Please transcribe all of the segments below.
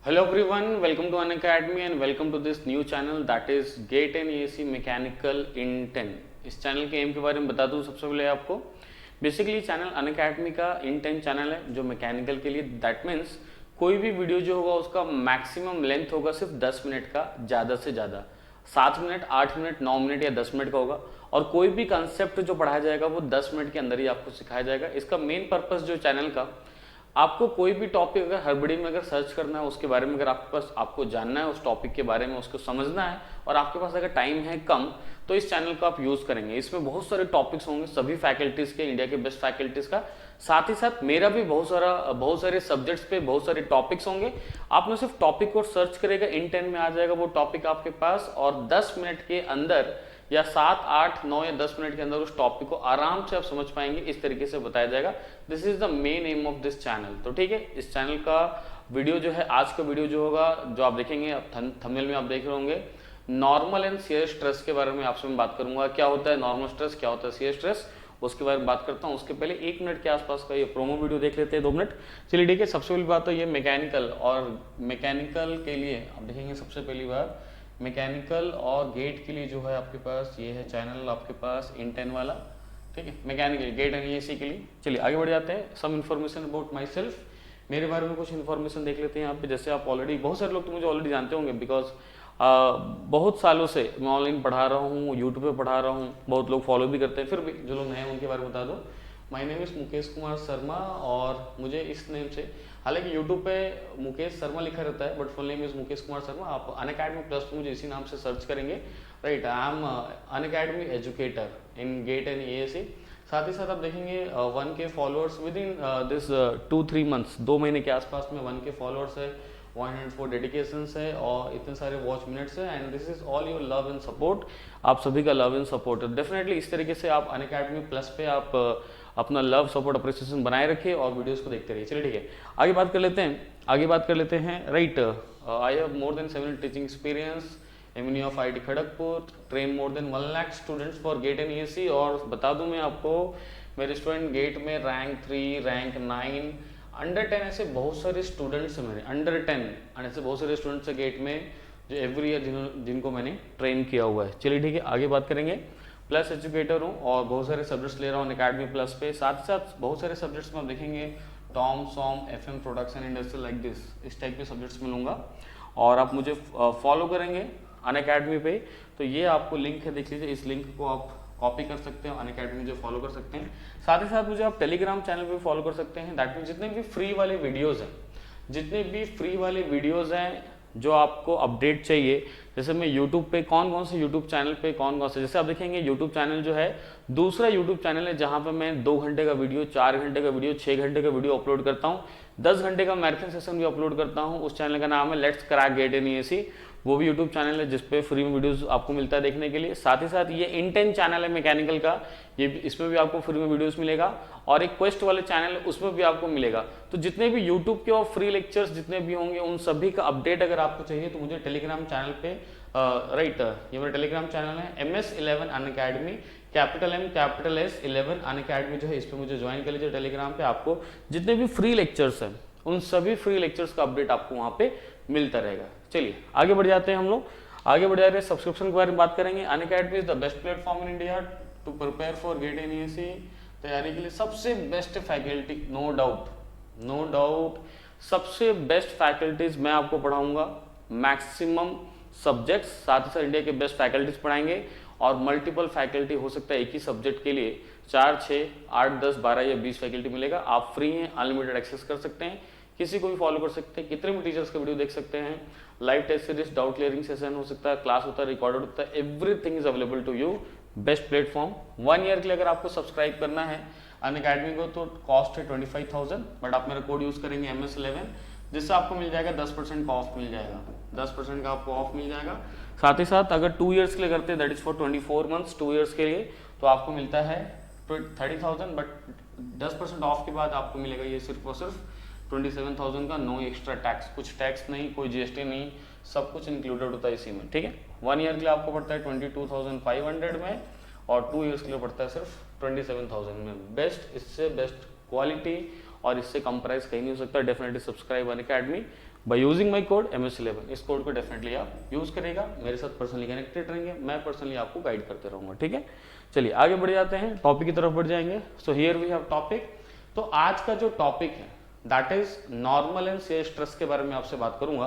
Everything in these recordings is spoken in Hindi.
Hello everyone, welcome to Unacademy and welcome to this new channel that is GATE and AAC Mechanical in 10। इस चैनल के एम के बारे में बता दूं सबसे पहले आपको। बेसिकली चैनल अनअकैडमी का इन 10 चैनल है जो मैकेनिकल के लिए। दैट मीन्स कोई भी वीडियो जो होगा उसका मैक्सिमम लेंथ होगा सिर्फ 10 मिनट का, ज़्यादा से ज़्यादा 7 मिनट, 8 मिनट, 9 मिनट या 10 मिनट का होगा। और कोई भी कंसेप्ट जो पढ़ाया जाएगा वो 10 मिनट के अंदर ही आपको सिखाया जाएगा। इसका मेन पर्पस जो चैनल का, आपको कोई भी टॉपिक अगर हड़बड़ी में अगर सर्च करना है, उसके बारे में अगर आपके पास आपको जानना है, उस टॉपिक के बारे में उसको समझना है और आपके पास अगर टाइम है कम, तो इस चैनल को आप यूज़ करेंगे। इसमें बहुत सारे टॉपिक्स होंगे सभी फैकल्टीज़ के, इंडिया के बेस्ट फैकल्टीज़ का। साथ ही साथ मेरा भी बहुत सारे सब्जेक्ट्स पे बहुत सारे टॉपिक्स होंगे। आपने सिर्फ टॉपिक को सर्च करेगा, इन 10 में आ जाएगा वो टॉपिक आपके पास, और 10 मिनट के अंदर या 7, 8, 9 या 10 मिनट के अंदर उस टॉपिक को आराम से आप समझ पाएंगे। इस तरीके से बताया जाएगा। This is the main M of this channel. तो ठीक है, इस चैनल का वीडियो जो है, आज का वीडियो जो होगा, जो आप देखेंगे, थंबनेल में आप देख रहे होंगे, नॉर्मल एंड शियर स्ट्रेस के बारे में आपसे मैं बात करूंगा। क्या होता है नॉर्मल स्ट्रेस, क्या होता है शियर स्ट्रेस, उसके बारे में बात करता हूँ। उसके पहले 1 मिनट के आसपास का ये प्रोमो वीडियो देख लेते हैं, 2 मिनट। चलिए ठीक है, सबसे पहली बात तो ये मैकेनिकल, और मैकेनिकल के लिए आप देखेंगे सबसे पहली बार मैकेनिकल और गेट के लिए जो है आपके पास ये है चैनल आपके पास इन 10 वाला। ठीक है, मैकेनिकल गेट एंड एएसी के लिए। चलिए आगे बढ़ जाते हैं। Some information about myself, मेरे बारे में कुछ इन्फॉर्मेशन देख लेते हैं यहाँ पे। जैसे आप ऑलरेडी, बहुत सारे लोग तो मुझे ऑलरेडी जानते होंगे, बिकॉज बहुत सालों से मैं ऑनलाइन पढ़ा रहा हूँ, यूट्यूब पे पढ़ा रहा हूँ, बहुत लोग फॉलो भी करते हैं। फिर भी जो लोग नए हैं उनके बारे में बता दो। My name is Mukesh Kumar Sharma, और मुझे इस नेम से, हालांकि यूट्यूब पे मुकेश शर्मा लिखा रहता है, but full name is Mukesh Kumar Sharma. आप अनअकैडमी प्लस पे मुझे इसी नाम से सर्च करेंगे। Right, I am Unacademy educator in GATE and AAC. साथ ही साथ आप देखेंगे 1K followers within this 2-3 months, 2 महीने के आसपास में 1K फॉलोअर्स है, 104 डेडिकेशंस है और इतने सारे वॉच मिनट्स है। And this is all your love and support, आप सभी का लव एंड सपोर्ट है। डेफिनेटली इस तरीके से आप अनअकैडमी प्लस पे आप अपना लव सपोर्ट अप्रिसिएशन बनाए रखिए और वीडियोस को देखते रहिए। चलिए ठीक है, आगे बात कर लेते हैं। Right, I have more than 7 teaching experience, alumni of IIT Kharagpur, train more than 1 lakh students for GATE and AAC. और बता दूं मैं आपको, मेरे स्टूडेंट गेट में रैंक 3, रैंक 9, अंडर 10 ऐसे बहुत सारे स्टूडेंट्स हैं मेरे, अंडर 10 ऐसे बहुत सारे स्टूडेंट्स हैं गेट में जो एवरी ईयर जिनको मैंने ट्रेन किया हुआ है। चलिए ठीक है, आगे बात करेंगे। प्लस एजुकेटर हूँ और बहुत सारे सब्जेक्ट्स ले रहा हूँ अनअकैडमी प्लस पे। साथ ही साथ बहुत सारे सब्जेक्ट्स में आप देखेंगे TOM, SOM, FM, production, industrial, like this, इस टाइप के सब्जेक्ट्स में लूँगा। और आप मुझे फॉलो करेंगे अनअकैडमी पे, तो ये आपको लिंक है, देख लीजिए, इस लिंक को आप कॉपी कर सकते हैं, अनअकैडमी मुझे फॉलो कर सकते हैं। साथ ही साथ मुझे आप टेलीग्राम चैनल पे फॉलो कर सकते हैं। दैट मीन जितने भी फ्री वाले वीडियोज़ हैं जो आपको अपडेट चाहिए, जैसे मैं यूट्यूब पे कौन कौन से यूट्यूब चैनल पे कौन कौन से, जैसे आप देखेंगे यूट्यूब चैनल जो है, दूसरा यूट्यूब चैनल है जहाँ पे मैं 2 घंटे का वीडियो, 4 घंटे का वीडियो, 6 घंटे का वीडियो अपलोड करता हूँ, 10 घंटे का मैराथन सेशन भी अपलोड करता हूँ। उस चैनल का नाम है let's crack get in AAC. वो भी यूट्यूब चैनल है जिसपे फ्री में वीडियोस आपको मिलता है देखने के लिए। साथ ही साथ ये इन 10 चैनल है मैकेनिकल का, ये इसमें भी आपको फ्री में वीडियोस मिलेगा। और एक क्वेस्ट वाले चैनल है, उसमें भी आपको मिलेगा। तो जितने भी यूट्यूब के और फ्री लेक्चर्स जितने भी होंगे, उन सभी का अपडेट अगर आपको चाहिए तो मुझे टेलीग्राम चैनल पे, राइट, ये मेरा टेलीग्राम चैनल है MS11 Unacademy, capital M capital S 11 Unacademy जो है, इस पर मुझे ज्वाइन कर लीजिए टेलीग्राम पे। आपको जितने भी फ्री लेक्चर्स हैं उन सभी फ्री लेक्चर्स का अपडेट आपको वहाँ पे मिलता रहेगा। चलिए आगे बढ़ जाते हैं, हम लोग आगे बढ़ जा रहे हैं। सब्सक्रिप्शन के बारे में बात करेंगे। Unacademy is the best platform in India to prepare for GATE and AAC. तैयारी के लिए सबसे बेस्ट फैकल्टी, नो डाउट सबसे बेस्ट फैकल्टीज मैं आपको पढ़ाऊंगा, मैक्सिमम सब्जेक्ट्स। साथ ही साथ इंडिया के बेस्ट फैकल्टीज पढ़ाएंगे, और मल्टीपल फैकल्टी हो सकता है एक ही सब्जेक्ट के लिए 4, 6, 8, 10, 12 या 20 फैकल्टी मिलेगा। आप फ्री हैं, अनलिमिटेड एक्सेस कर सकते हैं, किसी को भी फॉलो कर सकते हैं, कितने भी टीचर्स का वीडियो देख सकते हैं। Live test series, doubt clearing session हो सकता है, क्लास होता है, रिकॉर्डेड होता है, everything is available to you. Best platform. 1 year के लिए अगर आपको सब्सक्राइब करना है अनअकैडमी को तो कॉस्ट है 25,000, बट आप मेरा कोड यूज करेंगे MS11, जिससे आपको मिल जाएगा 10% का ऑफ मिल जाएगा, 10% का आपको ऑफ मिल जाएगा। साथ ही साथ अगर 2 ईयर्स के लिए करते हैं, that is for 24 months, 2 years के लिए, तो आपको मिलता है 30,000, बट 10% ऑफ के बाद आपको मिलेगा ये सिर्फ और सिर्फ 27,000 का, नो एक्स्ट्रा टैक्स, कुछ टैक्स नहीं, कोई GST नहीं, सब कुछ इंक्लूडेड होता है इसी में। ठीक है, 1 ईयर के लिए आपको पड़ता है 22,500 में, और 2 ईयर्स के लिए पड़ता है सिर्फ 27,000 में। बेस्ट, इससे बेस्ट क्वालिटी और इससे कम प्राइस कहीं नहीं हो सकता। Definitely subscribe Unacademy by using my code MS11। इस कोड को डेफिनेटली आप यूज़ करेगा, मेरे साथ पर्सनली कनेक्टेड रहेंगे, मैं पर्सनली आपको गाइड करते रहूँगा, ठीक है। चलिए आगे बढ़ जाते हैं, टॉपिक की तरफ बढ़ जाएंगे। So here we have topic. तो आज का जो टॉपिक है that is normal and shear stress के बारे में आपसे बात करूंगा।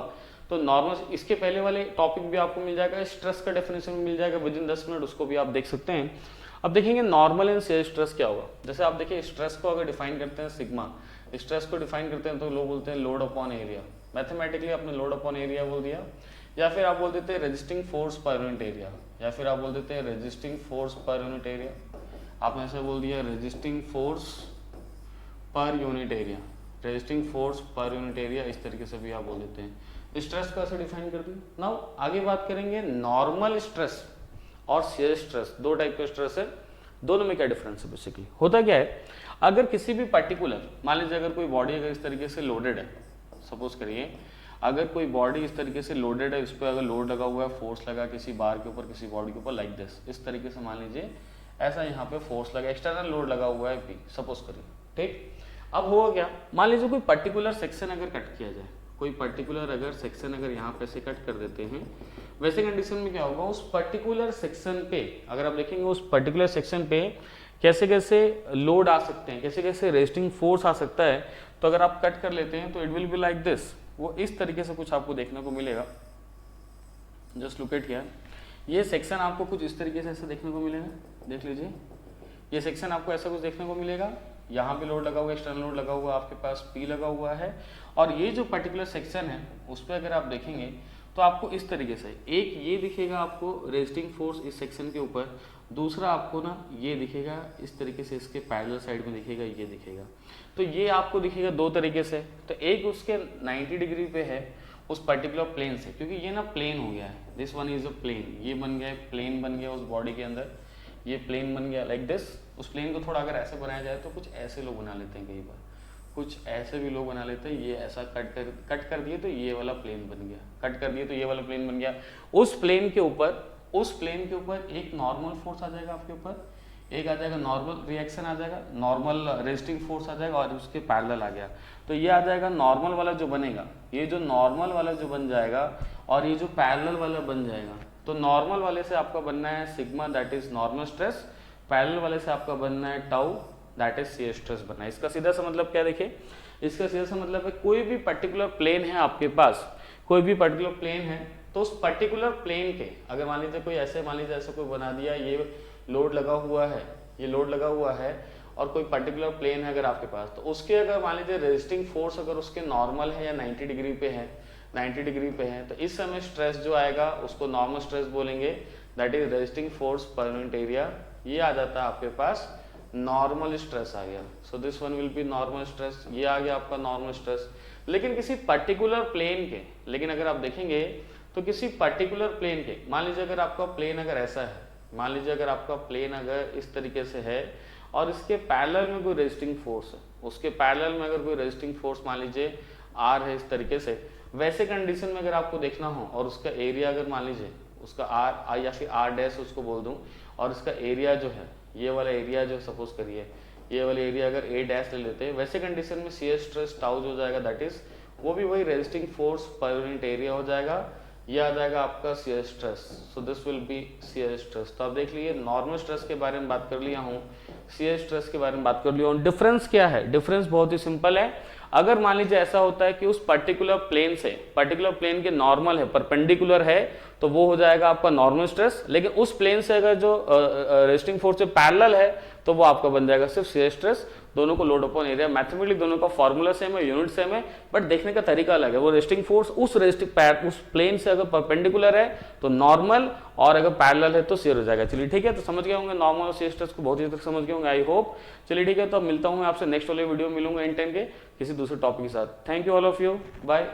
तो नॉर्मल, इसके पहले वाले टॉपिक भी आपको मिल जाएगा, स्ट्रेस का डेफिनेशन मिल जाएगा विद इन 10 मिनट, उसको भी आप देख सकते हैं। अब देखेंगे नॉर्मल एंड शेयर स्ट्रेस क्या होगा। जैसे आप देखिए स्ट्रेस को अगर डिफाइन करते हैं सिग्मा, स्ट्रेस को डिफाइन करते हैं तो लोग बोलते हैं लोड अपॉन एरिया। मैथमेटिकली आपने लोड अपॉन एरिया बोल दिया, या फिर आप बोल देते हैं resisting force per unit area, या फिर आप बोल देते हैं resisting force per unit area. आपने ऐसे बोल दिया resisting force per unit area, resisting force per unit area, इस तरीके से भी आप बोल देते हैं। स्ट्रेस को ऐसे डिफाइन कर दी। नाउ आगे बात करेंगे नॉर्मल स्ट्रेस और शेयर स्ट्रेस, दो टाइप का स्ट्रेस है, दोनों में क्या डिफरेंस है। बेसिकली होता क्या है, अगर किसी भी पर्टिकुलर, मान लीजिए अगर कोई बॉडी अगर इस तरीके से लोडेड है, सपोज करिए अगर कोई बॉडी इस तरीके से लोडेड है, इस पर अगर लोड लगा हुआ है, फोर्स लगा किसी बार के ऊपर, किसी बॉडी के ऊपर, लाइक दिस, इस तरीके से मान लीजिए ऐसा यहाँ पे फोर्स लगा, एक्सटर्नल लोड लगा हुआ है P, सपोज करिए, ठीक। अब हुआ क्या, मान लीजिए कोई पर्टिकुलर सेक्शन अगर कट किया जाए, कोई पर्टिकुलर अगर सेक्शन अगर यहाँ पे से कट कर देते हैं, वैसे कंडीशन में क्या होगा, उस पर्टिकुलर सेक्शन पे अगर आप देखेंगे उस पर्टिकुलर सेक्शन पे कैसे कैसे लोड आ सकते हैं, कैसे कैसे रेजिस्टिंग फोर्स आ सकता है। तो अगर आप कट कर लेते हैं तो it will be like this, वो इस तरीके से कुछ आपको देखने को मिलेगा। जस्ट लुक एट हियर, ये सेक्शन आपको कुछ इस तरीके से ऐसे देखने को मिलेगा, देख लीजिए ये सेक्शन आपको ऐसा कुछ देखने को मिलेगा। यहाँ पे लोड लगा हुआ है, एक्सटर्नल लोड लगा हुआ है, आपके पास P लगा हुआ है, और ये जो पर्टिकुलर सेक्शन है उस पर अगर आप देखेंगे तो आपको इस तरीके से एक ये दिखेगा आपको रेजिस्टिंग फोर्स इस सेक्शन के ऊपर, दूसरा आपको ना ये दिखेगा इस तरीके से, इसके पैरेलल साइड में दिखेगा, ये दिखेगा। तो ये आपको दिखेगा दो तरीके से, तो एक उसके 90 डिग्री पे है उस पर्टिकुलर प्लेन से, क्योंकि ये ना प्लेन हो गया है, this one is a plane, ये बन गया है प्लेन, बन गया उस बॉडी के अंदर, ये प्लेन बन गया लाइक दिस। उस प्लेन को थोड़ा अगर ऐसे बनाया जाए तो कुछ ऐसे लोग बना लेते हैं, कई बार कुछ ऐसे भी लोग बना लेते हैं, ये ऐसा कट कर दिए तो ये वाला प्लेन बन गया, कट कर दिए तो ये वाला प्लेन बन गया। उस प्लेन के ऊपर एक नॉर्मल फोर्स आ जाएगा आपके ऊपर, एक आ जाएगा नॉर्मल रिएक्शन आ जाएगा, नॉर्मल रेजिस्टिंग फोर्स आ जाएगा, और उसके पैरेलल आ गया तो ये आ जाएगा नॉर्मल वाला जो बनेगा, ये जो नॉर्मल वाला जो बन जाएगा और ये जो पैरेलल वाला बन जाएगा। तो नॉर्मल वाले से आपका बनना है sigma, that is normal stress, parallel वाले से आपका बनना है tau, that is shear stress बनना है। इसका सीधा सा मतलब क्या, देखिए इसका सीधा सा मतलब है कोई भी पर्टिकुलर प्लेन है आपके पास, कोई भी पर्टिकुलर प्लेन है, तो उस पर्टिकुलर प्लेन के अगर मान लीजिए कोई ऐसे, मान लीजिए ऐसे कोई बना दिया, ये लोड लगा हुआ है, ये लोड लगा हुआ है, और कोई पर्टिकुलर प्लेन है अगर आपके पास, तो उसके अगर मान लीजिए रेजिस्टिंग फोर्स अगर उसके नॉर्मल है या 90 डिग्री पे है, 90 डिग्री पे है, तो इस समय स्ट्रेस जो आएगा उसको नॉर्मल स्ट्रेस बोलेंगे, that is resisting force per unit area. ये आ जाता है आपके पास नॉर्मल स्ट्रेस आ गया, so this one will be normal stress, ये आ गया आपका नॉर्मल स्ट्रेस। लेकिन किसी पर्टिकुलर प्लेन के, लेकिन अगर आप देखेंगे तो किसी पर्टिकुलर प्लेन के, मान लीजिए अगर आपका प्लेन अगर ऐसा है, मान लीजिए अगर आपका प्लेन अगर इस तरीके से है और इसके पैरेलल में कोई रेजिस्टिंग फोर्स है, उसके पैरेलल में अगर कोई रेजिस्टिंग फोर्स मान लीजिए R है इस तरीके से, वैसे कंडीशन में अगर आपको देखना हो और उसका एरिया अगर मान लीजिए उसका R या फिर R डैश उसको बोल दूं, और इसका एरिया जो है ये वाला एरिया जो सपोज करिए ये वाला एरिया अगर A डैश ले लेते हैं, वैसे कंडीशन में शेयर स्ट्रेस टाउ जो हो जाएगा दैट इज वो भी वही resisting force per unit area हो जाएगा, ये आ जाएगा आपका shear stress. So this will be shear stress. तो आप देख लीजिए नॉर्मल स्ट्रेस के बारे में बात कर लिया हूँ, शेयर स्ट्रेस के बारे में बात कर लिया हूँ। डिफरेंस क्या है, डिफरेंस बहुत ही सिंपल है। अगर मान लीजिए ऐसा होता है कि उस पर्टिकुलर प्लेन से, पर्टिकुलर प्लेन के नॉर्मल है, परपेंडिकुलर है, तो वो हो जाएगा आपका नॉर्मल स्ट्रेस। लेकिन उस प्लेन से अगर जो रेजिस्टिंग फोर्स से पैरेलल है तो वो आपका बन जाएगा सिर्फ शेयर स्ट्रेस। दोनों को लोड अपॉन एरिया, मैथमेटिकली दोनों का फॉर्मूला सेम है, यूनिट सेम है, बट देखने का तरीका अलग है। वो रेजिस्टिंग फोर्स उस प्लेन से अगर परपेंडिकुलर है तो नॉर्मल, और अगर पैरेलल है तो शेयर हो जाएगा। चलिए ठीक है, तो समझ गए होंगे नॉर्मल और शेयर स्ट्रेस को, बहुत ही तक समझ गए होंगे आई होप। चलिए ठीक है, तो मिलता हूँ मैं आपसे नेक्स्ट वाले वीडियो मिलूंगा इंटेन के किसी दूसरे टॉपिक के साथ। Thank you all of you, bye.